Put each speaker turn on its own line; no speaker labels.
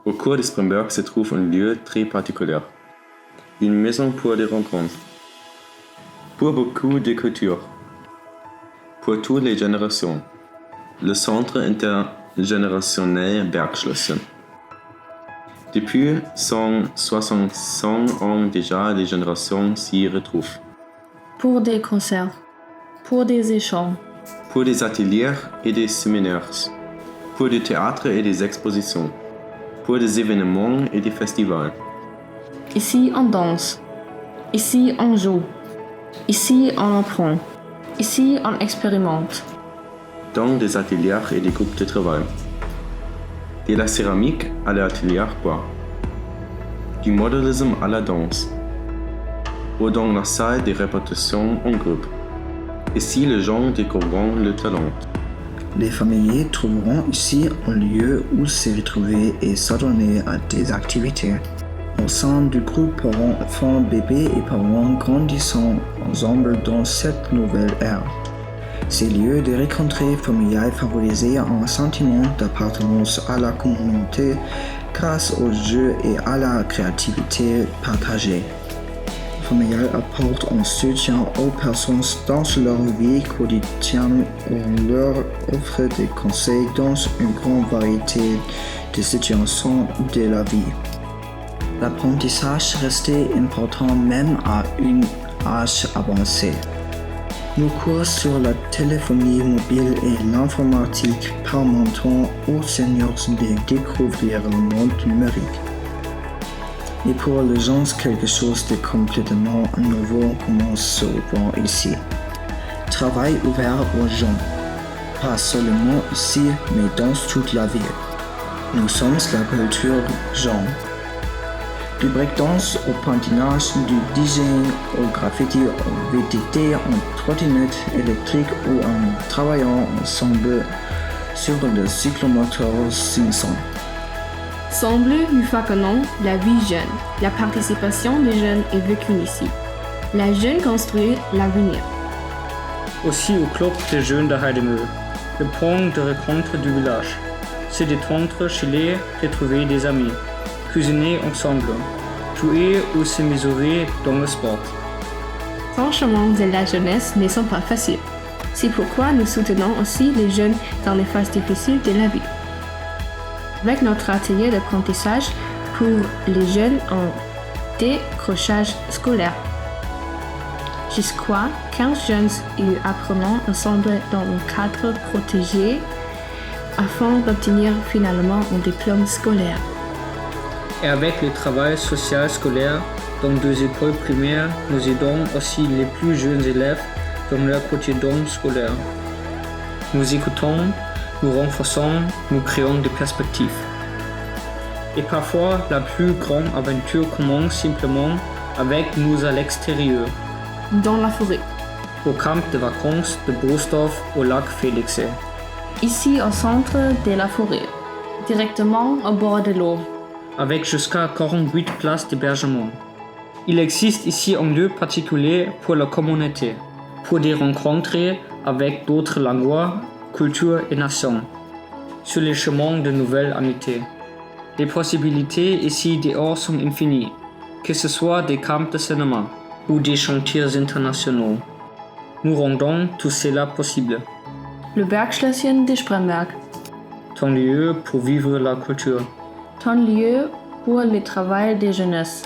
Au cours de Spremberg se trouve un lieu très particulier, une maison pour des rencontres, pour beaucoup de cultures, pour toutes les générations, le centre intergénérationnel Bergschlösschen. Depuis 165 ans déjà, les générations s'y retrouvent.
Pour des concerts, pour des échanges,
pour des ateliers et des séminaires, pour du théâtre et des expositions, pour des événements et des festivals.
Ici on danse, ici on joue, ici on apprend, ici on expérimente.
Dans des ateliers et des groupes de travail. De la céramique à l'atelier bois. Du modélisme à la danse. Ou dans la salle de répétition en groupe. Ici, les gens découvrent le talent.
Les familles trouveront ici un lieu où se retrouver et s'adonner à des activités. Au sein du groupe enfants, bébés et parents grandissant ensemble dans cette nouvelle ère. Ces lieux de rencontres familiales favorisent un sentiment d'appartenance à la communauté grâce aux jeux et à la créativité partagée. Familiales apportent un soutien aux personnes dans leur vie quotidienne et leur offrent des conseils dans une grande variété de situations de la vie. L'apprentissage restait important même à un âge avancé. Nos cours sur la téléphonie mobile et l'informatique permettent aux seniors de découvrir le monde numérique. Et pour les gens, quelque chose de complètement nouveau commence souvent ici. Travail ouvert aux gens. Pas seulement ici, mais dans toute la ville. Nous sommes la culture genre. Du breakdance au patinage, du design au graffiti, au VTT, en trottinette électrique ou en travaillant ensemble sur le cyclomoteur 500.
Ensemble, nous faisons la vie jeune. La participation des jeunes est vécue ici. La jeune construit l'avenir.
Aussi au club des jeunes de Heidemühl, le point de rencontre du village. Se détendre chez les retrouver des amis. Cuisiner ensemble, jouer ou se mesurer dans le sport.
Sans chemin de la jeunesse ne sont pas faciles. C'est pourquoi nous soutenons aussi les jeunes dans les phases difficiles de la vie. Avec notre atelier d'apprentissage pour les jeunes en décrochage scolaire. Jusqu'à 15 jeunes y apprennent ensemble dans un cadre protégé afin d'obtenir finalement un diplôme scolaire.
Et avec le travail social scolaire dans 2 écoles primaires, nous aidons aussi les plus jeunes élèves dans leur quotidien scolaire. Nous écoutons, nous renforçons, nous créons des perspectives. Et parfois, la plus grande aventure commence simplement avec nous à l'extérieur.
Dans la forêt.
Au camp de vacances de Boosdorf au lac Felixsee.
Ici au centre de la forêt, directement au bord de l'eau.
Avec jusqu'à 48 places d'hébergement. Il existe ici un lieu particulier pour la communauté, pour des rencontres avec d'autres langues, cultures et nations, sur les chemins de nouvelles amitiés. Les possibilités ici dehors sont infinies, que ce soit des camps de cinéma ou des chantiers internationaux. Nous rendons tout cela possible.
Le Bergschlösschen de Spremberg.
Ton lieu pour vivre la culture.
Ton lieu pour le travail des jeunesses.